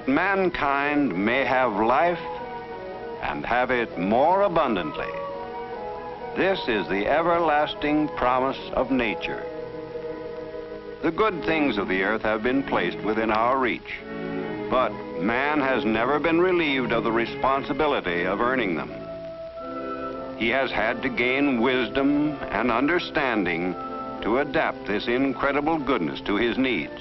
that mankind may have life and have it more abundantly. This is the everlasting promise of nature. The good things of the earth have been placed within our reach, but man has never been relieved of the responsibility of earning them. He has had to gain wisdom and understanding to adapt this incredible goodness to his needs.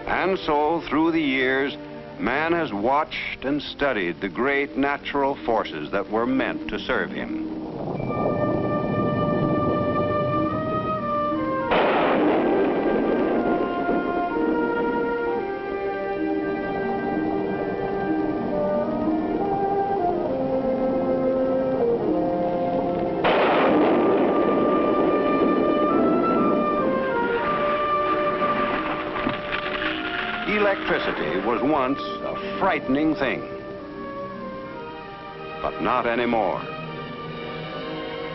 And so, through the years, man has watched and studied the great natural forces that were meant to serve him. Electricity was once a frightening thing, but not anymore.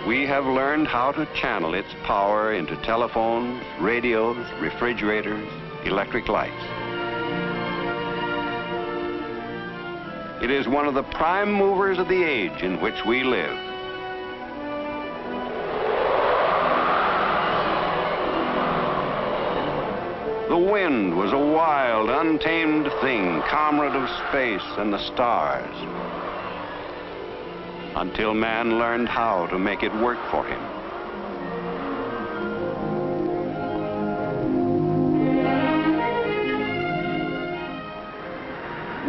We have learned how to channel its power into telephones, radios, refrigerators, electric lights. It is one of the prime movers of the age in which we live. The wind was a wild, untamed thing, comrade of space and the stars, until man learned how to make it work for him.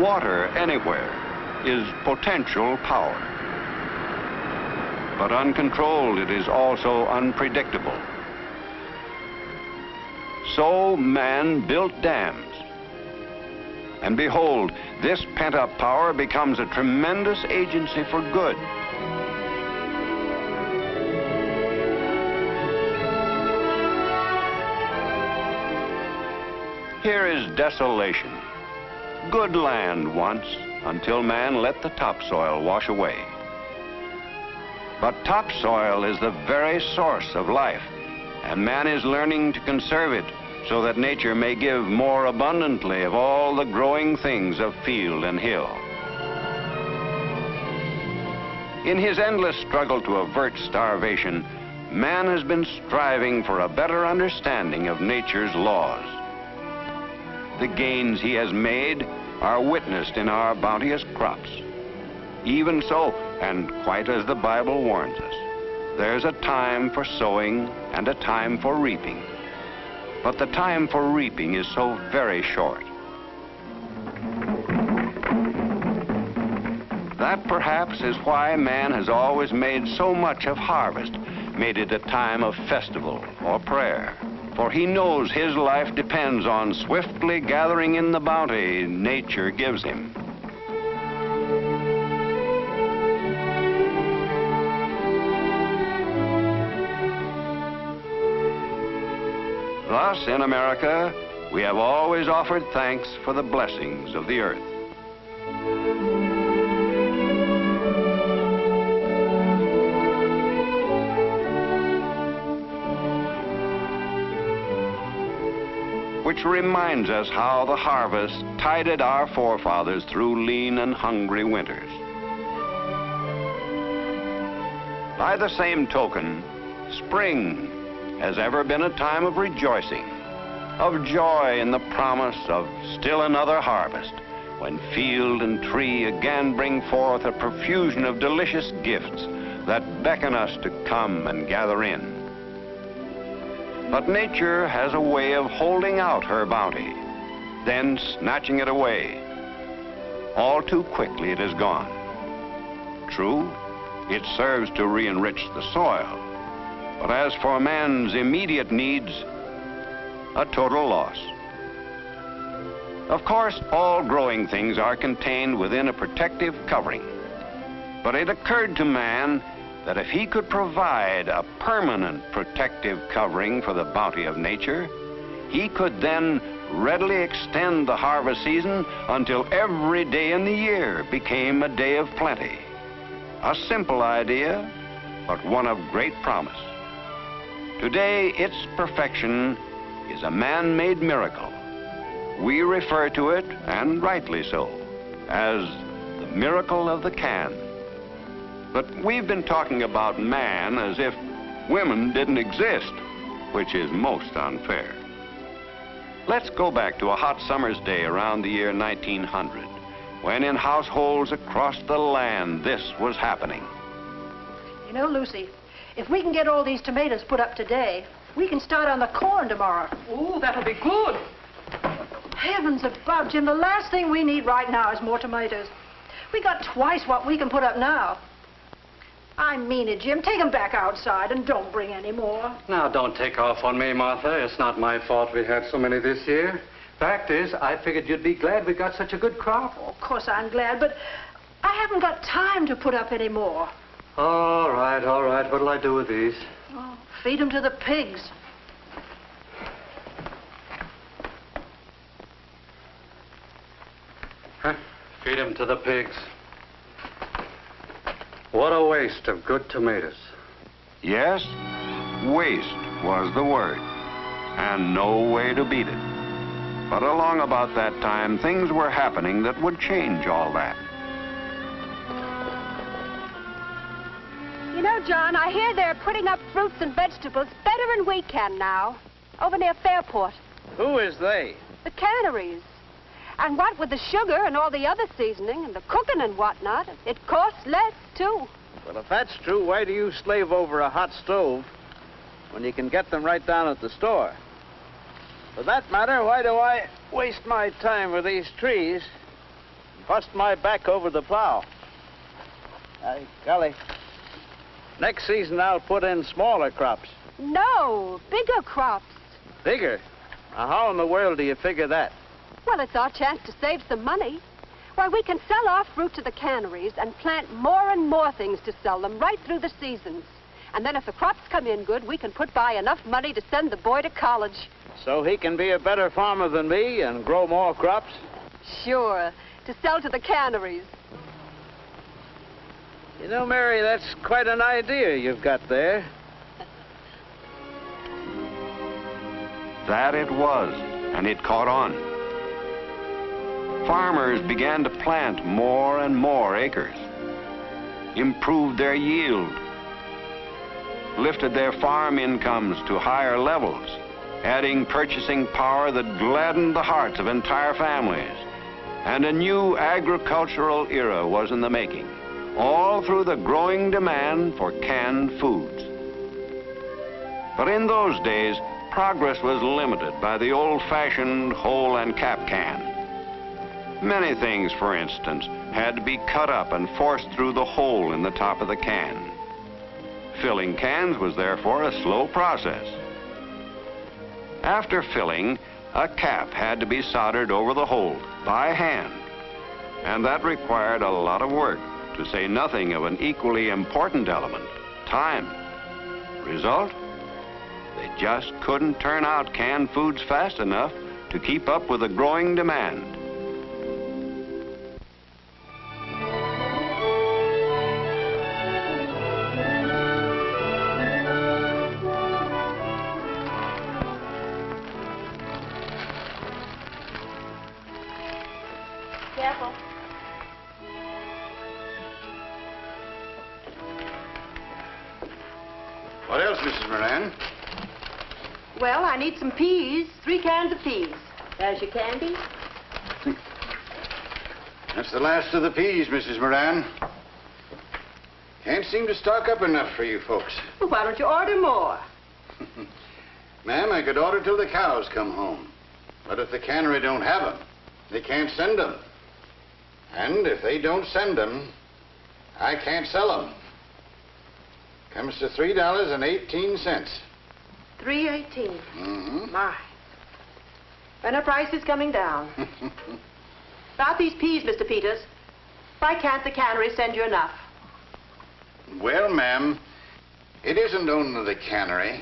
Water anywhere is potential power, but uncontrolled it is also unpredictable. So man built dams. And behold, this pent-up power becomes a tremendous agency for good. Here is desolation. Good land once, until man let the topsoil wash away. But topsoil is the very source of life, and man is learning to conserve it so that nature may give more abundantly of all the growing things of field and hill. In his endless struggle to avert starvation, man has been striving for a better understanding of nature's laws. The gains he has made are witnessed in our bounteous crops. Even so, and quite as the Bible warns us, there's a time for sowing and a time for reaping. But the time for reaping is so very short. That perhaps is why man has always made so much of harvest, made it a time of festival or prayer. For he knows his life depends on swiftly gathering in the bounty nature gives him. Thus, in America, we have always offered thanks for the blessings of the earth. Which reminds us how the harvest tided our forefathers through lean and hungry winters. By the same token, spring has ever been a time of rejoicing, of joy in the promise of still another harvest, when field and tree again bring forth a profusion of delicious gifts that beckon us to come and gather in. But nature has a way of holding out her bounty, then snatching it away. All too quickly it is gone. True, it serves to re-enrich the soil, but as for man's immediate needs, a total loss. Of course, all growing things are contained within a protective covering. But it occurred to man that if he could provide a permanent protective covering for the bounty of nature, he could then readily extend the harvest season until every day in the year became a day of plenty. A simple idea, but one of great promise. Today, its perfection is a man-made miracle. We refer to it, and rightly so, as the miracle of the can. But we've been talking about man as if women didn't exist, which is most unfair. Let's go back to a hot summer's day around the year 1900, when in households across the land this was happening. You know, Lucy, if we can get all these tomatoes put up today, we can start on the corn tomorrow. Oh, that'll be good. Heavens above, Jim, the last thing we need right now is more tomatoes. We got twice what we can put up now. I mean it, Jim. Take them back outside and don't bring any more. Now, don't take off on me, Martha. It's not my fault we had so many this year. Fact is, I figured you'd be glad we got such a good crop. Oh, of course I'm glad, but I haven't got time to put up any more. All right, all right. What'll I do with these? Oh, feed them to the pigs. Huh? Feed them to the pigs. What a waste of good tomatoes. Yes, waste was the word, and no way to beat it. But along about that time, things were happening that would change all that. You know, John, I hear they're putting up fruits and vegetables better than we can now, over near Fairport. Who is they? The canneries. And what with the sugar and all the other seasoning and the cooking and whatnot, it costs less, too. Well, if that's true, why do you slave over a hot stove when you can get them right down at the store? For that matter, why do I waste my time with these trees and bust my back over the plow? Golly. Next season, I'll put in smaller crops. No, bigger crops. Bigger? Now, how in the world do you figure that? Well, it's our chance to save some money. Why, we can sell our fruit to the canneries and plant more and more things to sell them right through the seasons. And then if the crops come in good, we can put by enough money to send the boy to college. So he can be a better farmer than me and grow more crops? Sure, to sell to the canneries. You know, Mary, that's quite an idea you've got there. That it was, and it caught on. Farmers began to plant more and more acres, improved their yield, lifted their farm incomes to higher levels, adding purchasing power that gladdened the hearts of entire families. And a new agricultural era was in the making, all through the growing demand for canned foods. But in those days, progress was limited by the old-fashioned hole and cap can. Many things, for instance, had to be cut up and forced through the hole in the top of the can. Filling cans was therefore a slow process. After filling, a cap had to be soldered over the hole by hand, and that required a lot of work, to say nothing of an equally important element, time. Result? They just couldn't turn out canned foods fast enough to keep up with the growing demand. Careful. What else, Mrs. Moran? Well, I need some peas, 3 cans of peas. There's your candy. That's the last of the peas, Mrs. Moran. Can't seem to stock up enough for you folks. Well, why don't you order more? Ma'am, I could order till the cows come home. But if the cannery don't have them, they can't send them. And if they don't send them, I can't sell them. Comes to $3.18. $3.18. Mm-hmm. My. And our price is coming down. About these peas, Mr. Peters. Why can't the cannery send you enough? Well, ma'am, it isn't only the cannery.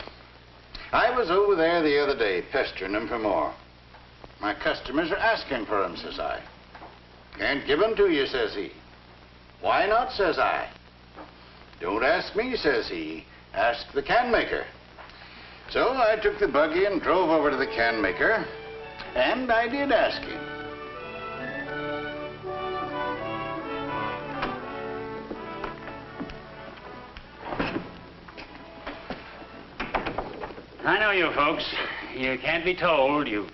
I was over there the other day pestering them for more. My customers are asking for them, says I. Can't give them to you, says he. Why not, says I. Don't ask me, says he. Ask the can maker. So I took the buggy and drove over to the can maker, and I did ask him. I know you folks. You can't be told. You've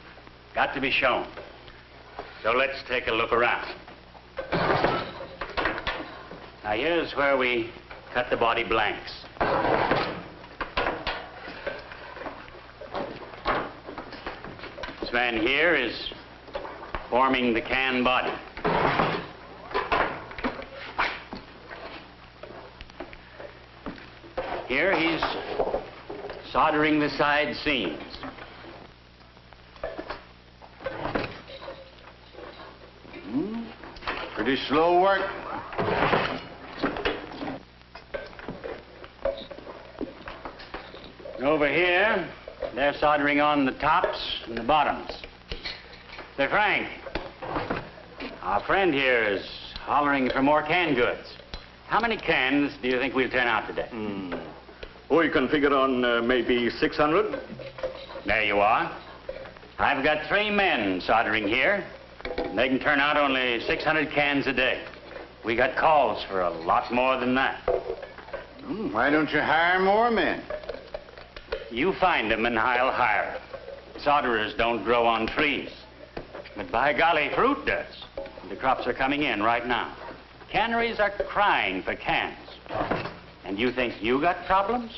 got to be shown. So let's take a look around. Now, here's where we cut the body blanks. This man here is forming the can body. Here he's soldering the side seams. Pretty slow work. And over here, they're soldering on the tops and the bottoms. Say, Frank, our friend here is hollering for more canned goods. How many cans do you think we'll turn out today? Oh, you can figure on maybe 600. There you are. I've got 3 men soldering here. They can turn out only 600 cans a day. We got calls for a lot more than that. Why don't you hire more men? You find them and I'll hire. Solderers don't grow on trees. But by golly, fruit does. The crops are coming in right now. Canneries are crying for cans. And you think you got problems?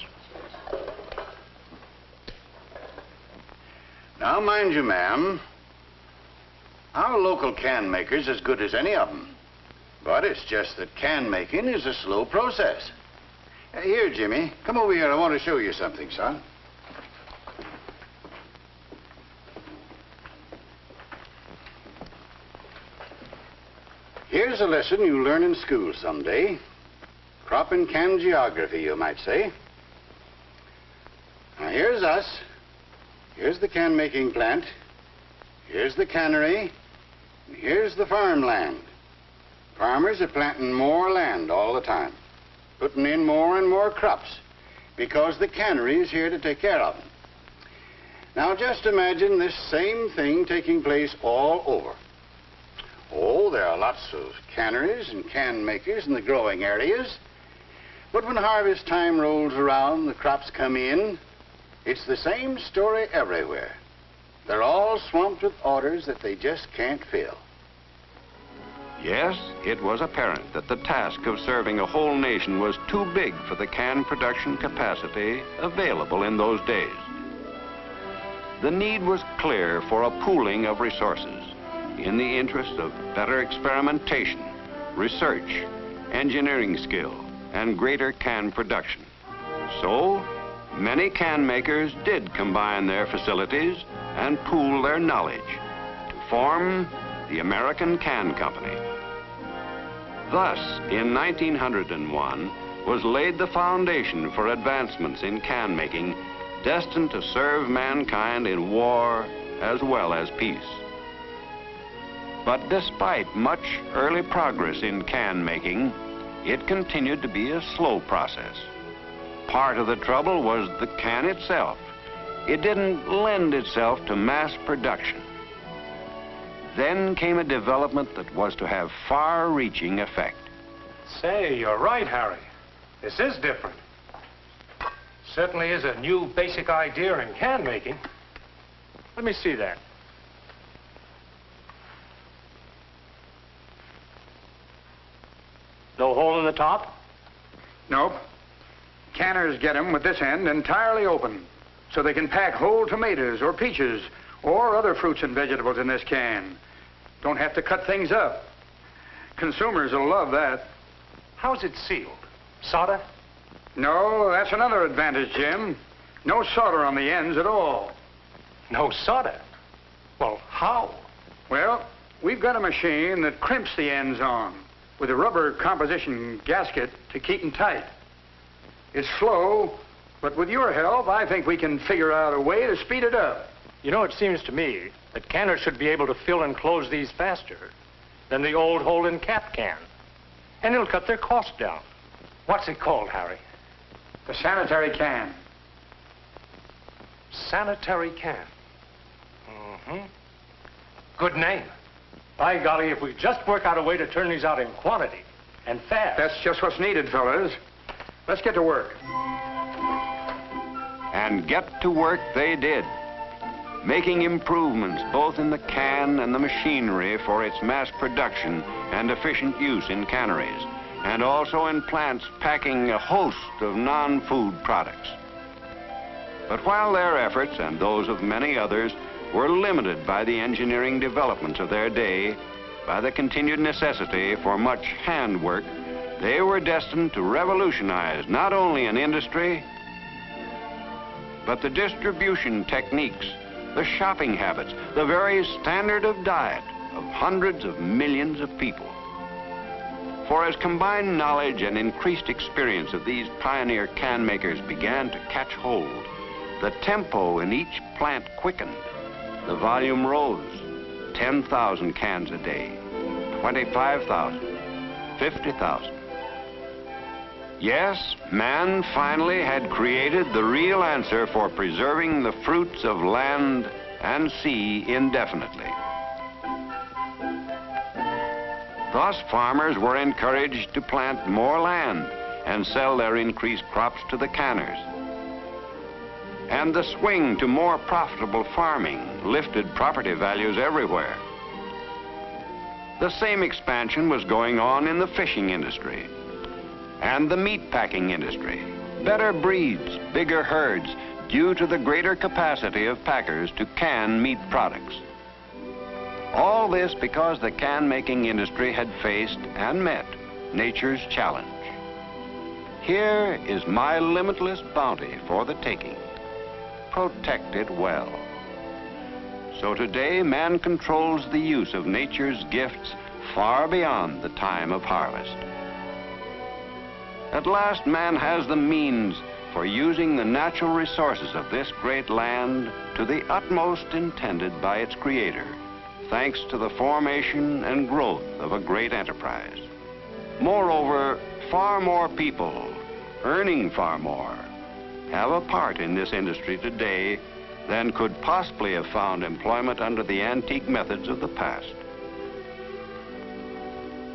Now, mind you, ma'am, our local can maker's as good as any of them. But it's just that can making is a slow process. Here, Jimmy, come over here. I want to show you something, son. Here's a lesson you learn in school someday. Crop and can geography, you might say. Now, here's us. Here's the can-making plant. Here's the cannery. And here's the farmland. Farmers are planting more land all the time, putting in more and more crops, because the cannery is here to take care of them. Now, just imagine this same thing taking place all over. Oh, there are lots of canneries and can makers in the growing areas. But when harvest time rolls around, the crops come in, it's the same story everywhere. They're all swamped with orders that they just can't fill. Yes, it was apparent that the task of serving a whole nation was too big for the can production capacity available in those days. The need was clear for a pooling of resources in the interest of better experimentation, research, engineering skill, and greater can production. So, many can makers did combine their facilities and pool their knowledge to form the American Can Company. Thus, in 1901, was laid the foundation for advancements in can making destined to serve mankind in war as well as peace. But despite much early progress in can making, it continued to be a slow process. Part of the trouble was the can itself. It didn't lend itself to mass production. Then came a development that was to have far-reaching effect. Say, you're right, Harry. This is different. Certainly is a new basic idea in can making. Let me see that. No hole in the top? Nope. Canners get them with this end entirely open, so they can pack whole tomatoes or peaches or other fruits and vegetables in this can. Don't have to cut things up. Consumers will love that. How's it sealed? Solder? No, that's another advantage, Jim. No solder on the ends at all. No solder? Well, how? Well, we've got a machine that crimps the ends on with a rubber composition gasket to keep them tight. It's slow, but with your help, I think we can figure out a way to speed it up. You know, it seems to me that canners should be able to fill and close these faster than the old hole-in-cap can. And it'll cut their cost down. What's it called, Harry? The sanitary can. Sanitary can. Good name. By golly, if we just work out a way to turn these out in quantity, and fast. That's just what's needed, fellas. Let's get to work. And get to work they did, making improvements both in the can and the machinery for its mass production and efficient use in canneries, and also in plants packing a host of non-food products. But while their efforts and those of many others were limited by the engineering developments of their day, by the continued necessity for much handwork, they were destined to revolutionize not only an industry, but the distribution techniques, the shopping habits, the very standard of diet of hundreds of millions of people. For as combined knowledge and increased experience of these pioneer can makers began to catch hold, the tempo in each plant quickened. The volume rose. 10,000 cans a day, 25,000, 50,000. Yes, man finally had created the real answer for preserving the fruits of land and sea indefinitely. Thus, farmers were encouraged to plant more land and sell their increased crops to the canners. And the swing to more profitable farming lifted property values everywhere. The same expansion was going on in the fishing industry and the meat packing industry. Better breeds, bigger herds, due to the greater capacity of packers to can meat products. All this because the can-making industry had faced and met nature's challenge. Here is my limitless bounty for the taking. Protect it well. So today, man controls the use of nature's gifts far beyond the time of harvest. At last, man has the means for using the natural resources of this great land to the utmost intended by its creator, thanks to the formation and growth of a great enterprise. Moreover, far more people, earning far more, have a part in this industry today than could possibly have found employment under the antique methods of the past.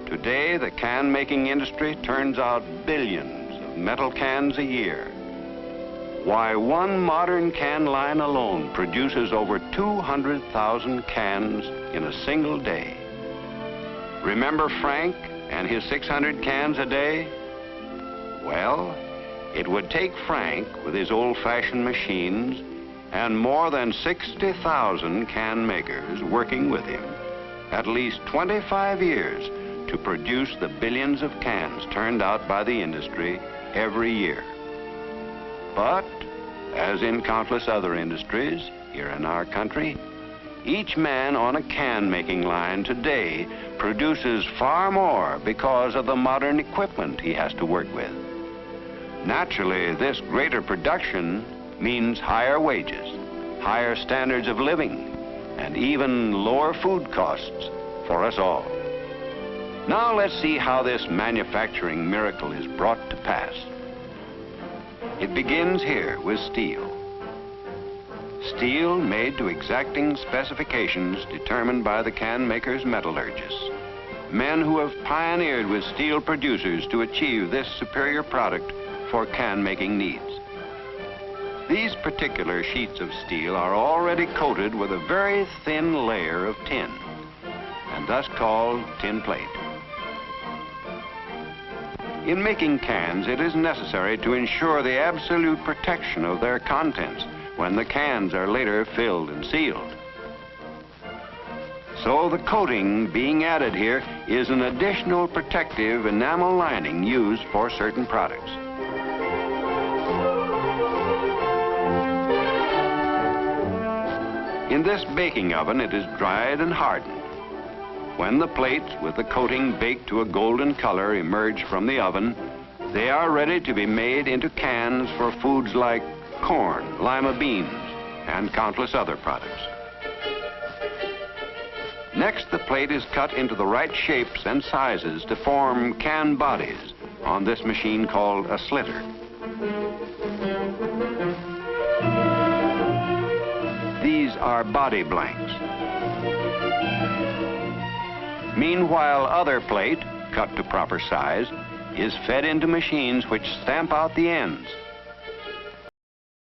Today, the can-making industry turns out billions of metal cans a year. Why, one modern can line alone produces over 200,000 cans in a single day. Remember Frank and his 600 cans a day? Well, it would take Frank, with his old-fashioned machines, and more than 60,000 can makers working with him, at least 25 years to produce the billions of cans turned out by the industry every year. But, as in countless other industries here in our country, each man on a can-making line today produces far more because of the modern equipment he has to work with. Naturally, this greater production means higher wages, higher standards of living, and even lower food costs for us all. Now let's see how this manufacturing miracle is brought to pass. It begins here with steel. Steel made to exacting specifications determined by the can makers' metallurgists, men who have pioneered with steel producers to achieve this superior product for can-making needs. These particular sheets of steel are already coated with a very thin layer of tin, and thus called tin plate. In making cans, it is necessary to ensure the absolute protection of their contents when the cans are later filled and sealed. So the coating being added here is an additional protective enamel lining used for certain products. In this baking oven, it is dried and hardened. When the plates with the coating baked to a golden color emerge from the oven, they are ready to be made into cans for foods like corn, lima beans, and countless other products. Next, the plate is cut into the right shapes and sizes to form can bodies on this machine called a slitter. These are body blanks. Meanwhile, other plate, cut to proper size, is fed into machines which stamp out the ends.